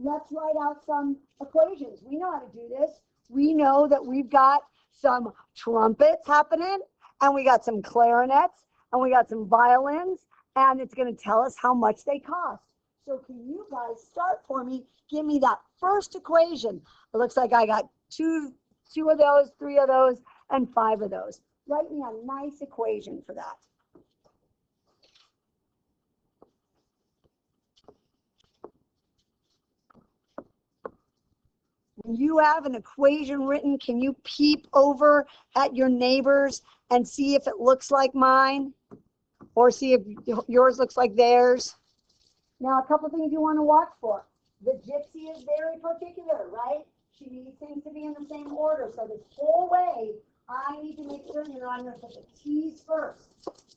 let's write out some equations. We know how to do this. We know that we've got some trumpets happening, and we got some clarinets, and we got some violins, and it's going to tell us how much they cost. So can you guys start for me? Give me that first equation. It looks like I got two of those, 3 of those, and 5 of those. Write me a nice equation for that. When you have an equation written, can you peep over at your neighbors and see if it looks like mine? Or see if yours looks like theirs? Now, a couple things you want to watch for. The gypsy is very particular, right? She needs things to be in the same order. So this whole way, I need to make sure, you know, I'm going to put the T's first,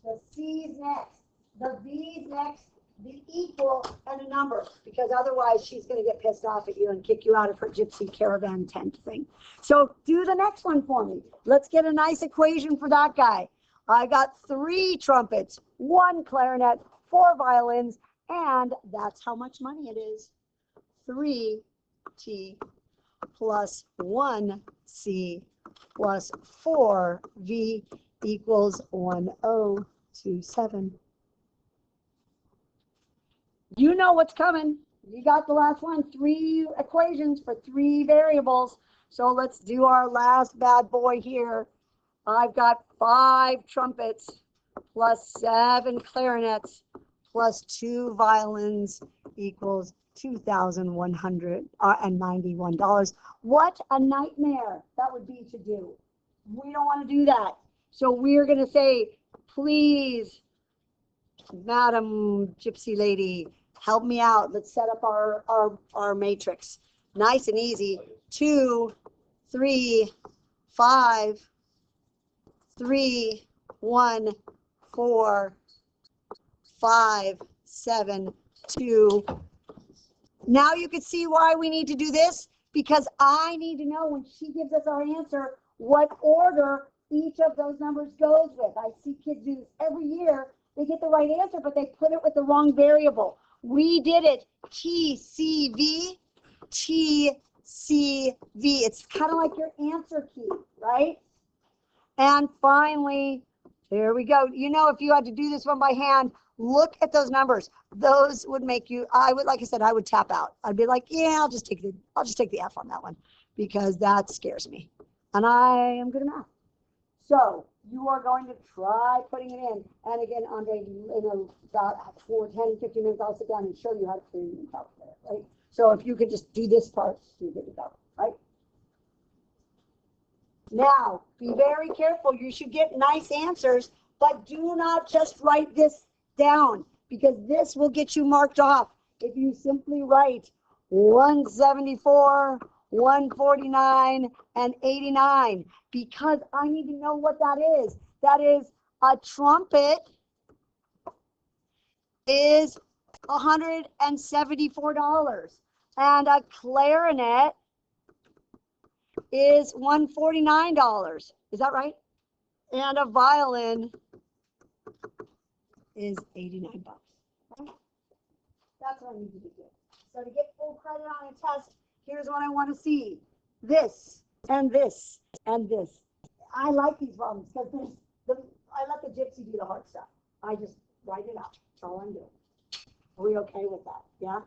the C's next, the V's next, the equal, and a number, because otherwise she's going to get pissed off at you and kick you out of her gypsy caravan tent thing. So do the next one for me. Let's get a nice equation for that guy. I got 3 trumpets, 1 clarinet, 4 violins, and that's how much money it is. 3T plus 1C plus 4V equals 1027. You know what's coming. You got the last one. 3 equations for 3 variables. So let's do our last bad boy here. I've got 5 trumpets plus 7 clarinets plus 2 violins equals $2,191. What a nightmare that would be to do. We don't want to do that. So we're going to say, please, Madam Gypsy Lady, help me out. Let's set up our matrix. Nice and easy. 2, 3, 5, 3, 1, 4, 5, 7, 2. Now you can see why we need to do this, because I need to know when she gives us our answer what order each of those numbers goes with. I see kids do this every year. They get the right answer, but they put it with the wrong variable. We did it TCV, TCV. It's kind of like your answer key, right? And finally, there we go. You know, if you had to do this one by hand, look at those numbers. Those would make you, like I said, I would tap out. I'd be like, yeah, I'll just take the F on that one, because that scares me. And I am good at math. So you are going to try putting it in. And again, Andre, about 10, 15 minutes, I'll sit down and show you how to clean the calculator, right? So if you could just do this part, you're good to go, right? Now, be very careful. You should get nice answers, but do not just write this down, because this will get you marked off. If you simply write 174, 149, and 89, because I need to know what that is. That is, a trumpet is $174, and a clarinet is $149. Is that right? And a violin is $89. Right? That's what I need you to do. So to get full credit on a test, here's what I want to see. This and this and this. I like these problems because I let the gypsy do the hard stuff. I just write it out. That's all I'm doing. Are we okay with that? Yeah?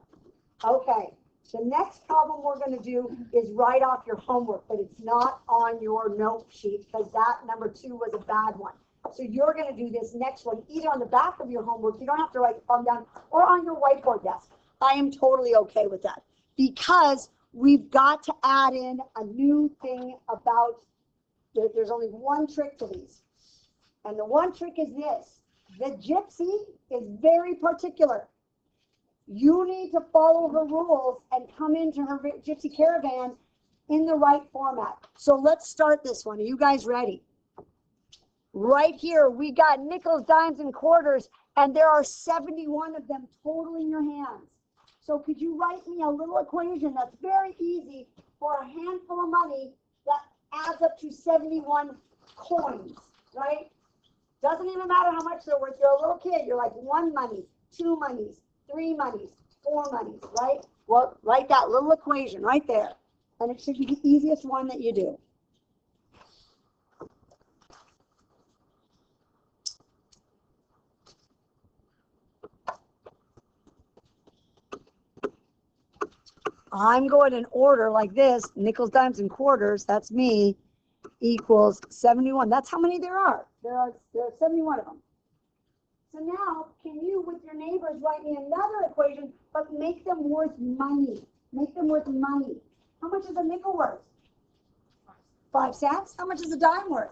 Okay. The next problem we're going to do is write off your homework, but it's not on your note sheet, because that number 2 was a bad one. So you're going to do this next one either on the back of your homework. You don't have to write the problem down, or on your whiteboard desk. I am totally okay with that, because we've got to add in a new thing about, there's only one trick to these. And the one trick is this. The gypsy is very particular. You need to follow her rules and come into her gypsy caravan in the right format. So let's start this one. Are you guys ready? Right here, we got nickels, dimes, and quarters, and there are 71 of them total in your hands. So could you write me a little equation that's very easy for a handful of money that adds up to 71 coins, right? Doesn't even matter how much they're worth. You're a little kid. You're like 1 money, 2 monies, 3 monies, 4 monies, right? Well, write that little equation right there. And it should be the easiest one that you do. I'm going in order like this, nickels, dimes, and quarters, that's me, equals 71. That's how many there are. There are 71 of them. So now, can you, with your neighbors, write me another equation, but make them worth money? Make them worth money. How much is a nickel worth? 5 cents. How much is a dime worth?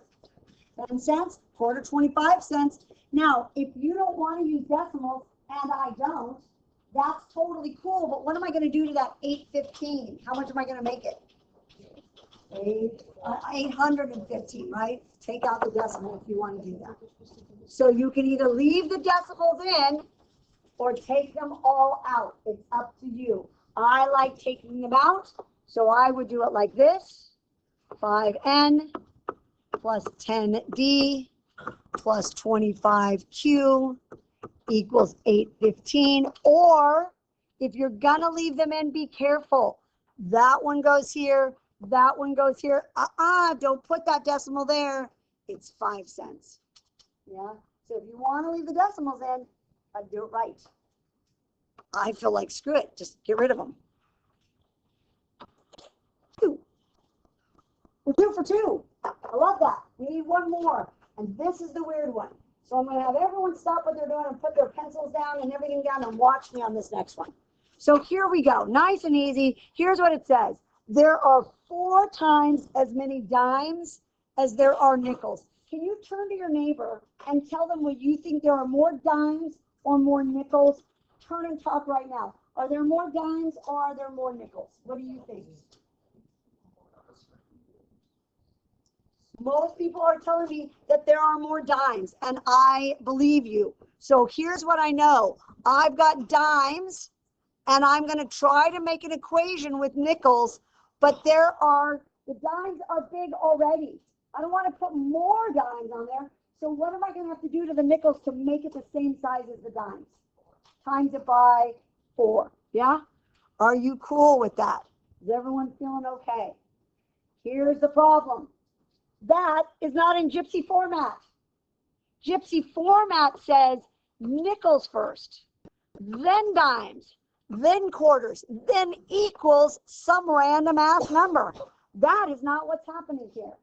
10 cents. Quarter, 25 cents. Now, if you don't want to use decimals, and I don't, that's totally cool, but what am I going to do to that 815? How much am I going to make it? 815, right? Take out the decimal if you want to do that. So you can either leave the decimals in or take them all out. It's up to you. I like taking them out, so I would do it like this. 5n plus 10d plus 25q equals 815. Or if you're gonna leave them in, be careful. That one goes here, that one goes here. Don't put that decimal there. It's 5 cents. Yeah. So if you want to leave the decimals in, I'd do it right. I feel like screw it. Just get rid of them. 2. We're 2 for 2. I love that. We need one more. And this is the weird one. So I'm going to have everyone stop what they're doing and put their pencils down and everything down and watch me on this next one. So here we go. Nice and easy. Here's what it says. There are 4 times as many dimes as there are nickels. Can you turn to your neighbor and tell them what you think there are more dimes or more nickels? Turn and talk right now. Are there more dimes or are there more nickels? What do you think? Most people are telling me that there are more dimes, and I believe you. So here's what I know. I've got dimes, and I'm going to try to make an equation with nickels, but the dimes are big already. I don't want to put more dimes on there. So what am I going to have to do to the nickels to make it the same size as the dimes? Times it by 4. Yeah? Are you cool with that? Is everyone feeling okay? Here's the problem. That is not in Gypsy format. Gypsy format says nickels first, then dimes, then quarters, then equals some random ass number. That is not what's happening here.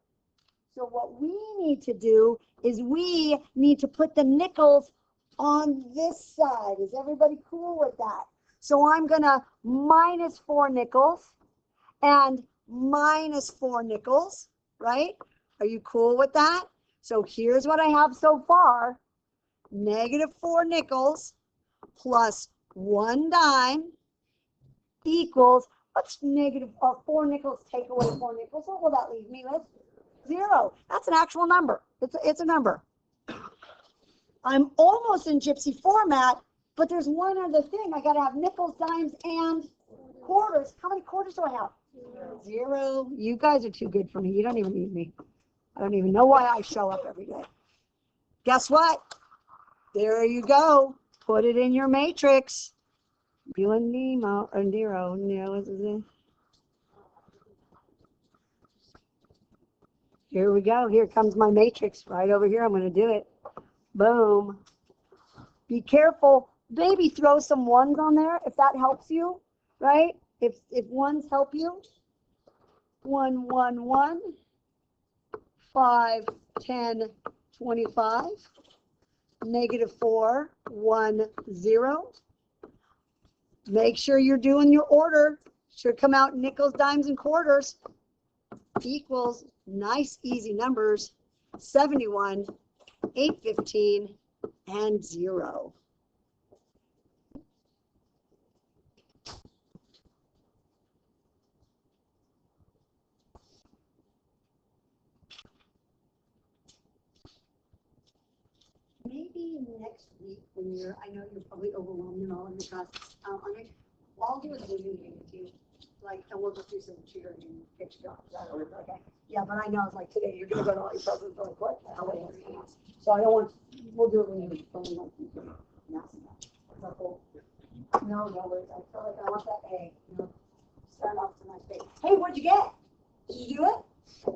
So what we need to do is we need to put the nickels on this side. Is everybody cool with that? So I'm going to minus 4 nickels and minus 4 nickels, right? Are you cool with that? So here's what I have so far. Negative 4 nickels plus 1 dime equals, what's negative 4 nickels take away 4 nickels? What will that leave me with? 0. That's an actual number. It's a number. I'm almost in Gypsy format, but there's one other thing. I got to have nickels, dimes, and quarters. How many quarters do I have? 0. You guys are too good for me. You don't even need me. I don't even know why I show up every day. Guess what? There you go. Put it in your matrix. You and Nemo, or Nero, what's his name? Here we go. Here comes my matrix right over here. I'm going to do it. Boom. Be careful. Maybe throw some 1s on there if that helps you, right? If 1s help you. 1, 1, 1. 5, 10, 25. Negative 4, 1, 0. Make sure you're doing your order. Should come out nickels, dimes, and quarters. Equals nice, easy numbers. 71, 815, and 0. Maybe next week when I know you're probably overwhelmed and all in the class. I'll do a Zoom meeting with you, and we'll just do some tutoring and get you going. Okay. Yeah, but I know it's like today you're gonna go to all your presents really quick. So I don't want. We'll do it when you come in. Is that cool? No, no worries. I feel like I want that egg. You know, start off to my face. Hey, what'd you get? Did you do it?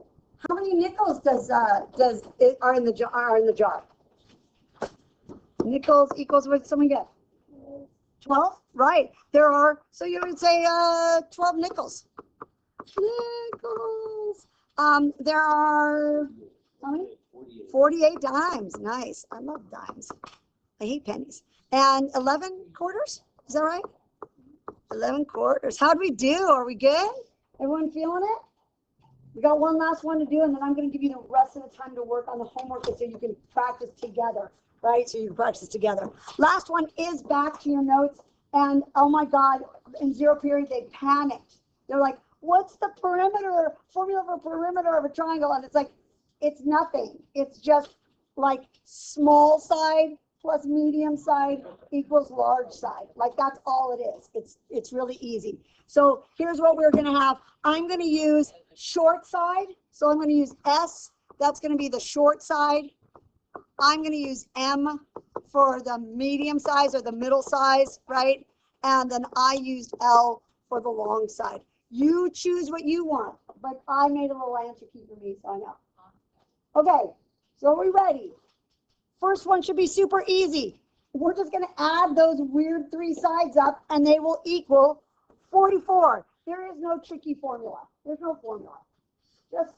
How many nickels are in the jar? Nickels equals what did someone get? 12, right. There are, so you would say 12 nickels. Nickels. There are, how many? 48 dimes. Nice. I love dimes. I hate pennies. And 11 quarters? Is that right? 11 quarters. How'd we do? Are we good? Everyone feeling it? We got one last one to do, and then I'm going to give you the rest of the time to work on the homework so you can practice together, right? So you can practice together. Last one is back to your notes. And oh my God, in zero period, they panicked. They're like, what's the perimeter, formula for perimeter of a triangle? And it's like, it's nothing. It's just like small side plus medium side equals large side. Like that's all it is. It's really easy. So here's what we're going to have. I'm going to use short side. So I'm going to use S. That's going to be the short side. I'm going to use M for the medium size or the middle size, right? And then I used L for the long side. You choose what you want, but I made a little answer key for me, so I know. Okay, so are we ready? First one should be super easy. We're just going to add those weird 3 sides up, and they will equal 44. There is no tricky formula. There's no formula. Just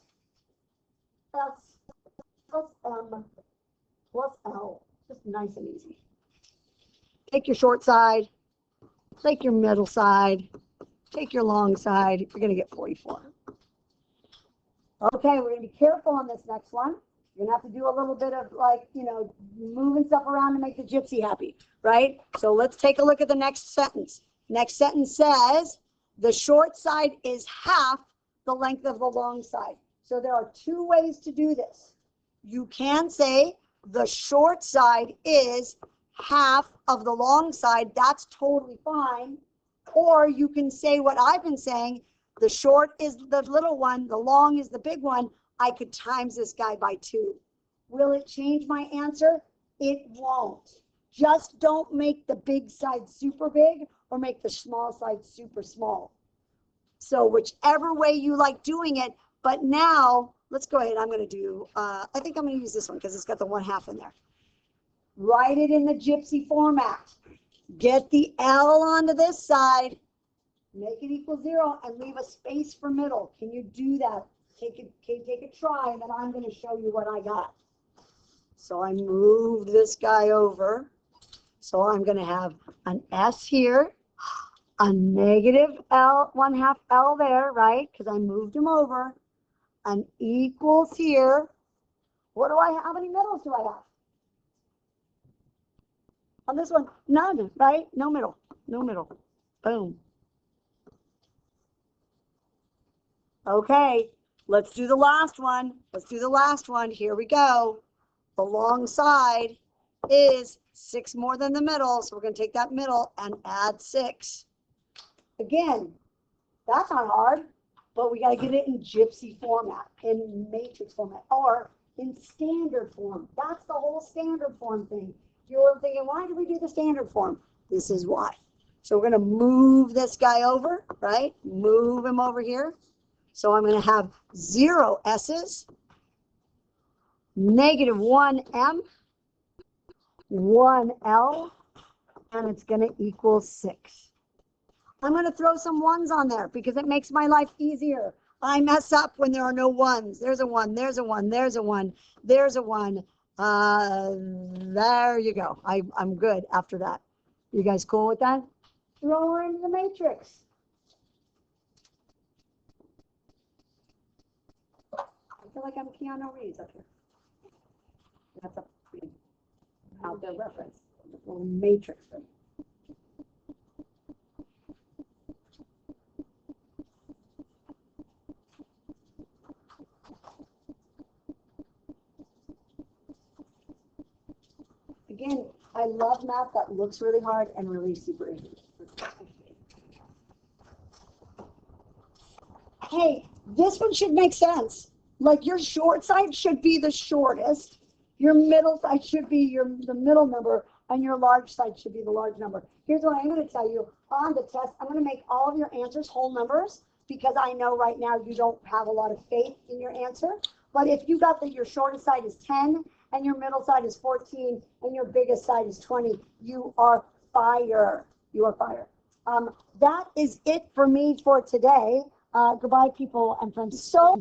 S plus M plus L. Just nice and easy. Take your short side. Take your middle side. Take your long side. You're going to get 44. Okay, we're going to be careful on this next one. You're going to have to do a little bit of like, you know, moving stuff around to make the gypsy happy, right? So let's take a look at the next sentence. Next sentence says, the short side is half the length of the long side. So there are 2 ways to do this. You can say the short side is half of the long side. That's totally fine. Or you can say what I've been saying, the short is the little one, the long is the big one. I could times this guy by 2. Will it change my answer? It won't. Just don't make the big side super big or make the small side super small. So whichever way you like doing it, but now let's go ahead. I'm going to do, I think I'm going to use this one because it's got the 1/2 in there. Write it in the gypsy format. Get the L onto this side, make it equal 0, and leave a space for middle. Can you do that? Take a try, and then I'm going to show you what I got. So I moved this guy over. So I'm going to have an S here, a negative L, 1/2 L there, right? Because I moved him over. An equals here. What do I have? How many middles do I have? On this one, none, right? No middle, no middle. Boom. Okay, let's do the last one. Let's do the last one. Here we go. The long side is 6 more than the middle, so we're going to take that middle and add 6. Again, that's not hard, but we got to get it in gypsy format, in matrix format, or in standard form. That's the whole standard form thing. You're thinking, why do we do the standard form? This is why. So we're going to move this guy over, right? Move him over here. So I'm going to have 0 S's, negative 1 M, 1 L, and it's going to equal 6. I'm going to throw some 1s on there because it makes my life easier. I mess up when there are no 1s. There's a 1, there's a 1, there's a 1, there's a 1. There you go. I'm good after that. You guys cool with that? Throw her into the matrix. I feel like I'm Keanu Reeves up here. That's a pretty out there reference. A little matrix thing. Again, I love math that looks really hard and really super easy. Hey, this one should make sense. Like your short side should be the shortest. Your middle side should be the middle number, and your large side should be the large number. Here's what I'm going to tell you. On the test, I'm going to make all of your answers whole numbers because I know right now you don't have a lot of faith in your answer. But if you got that your shortest side is 10 and your middle side is 14 and your biggest side is 20, you are fire. You are fire. That is it for me for today. Goodbye, people and friends. So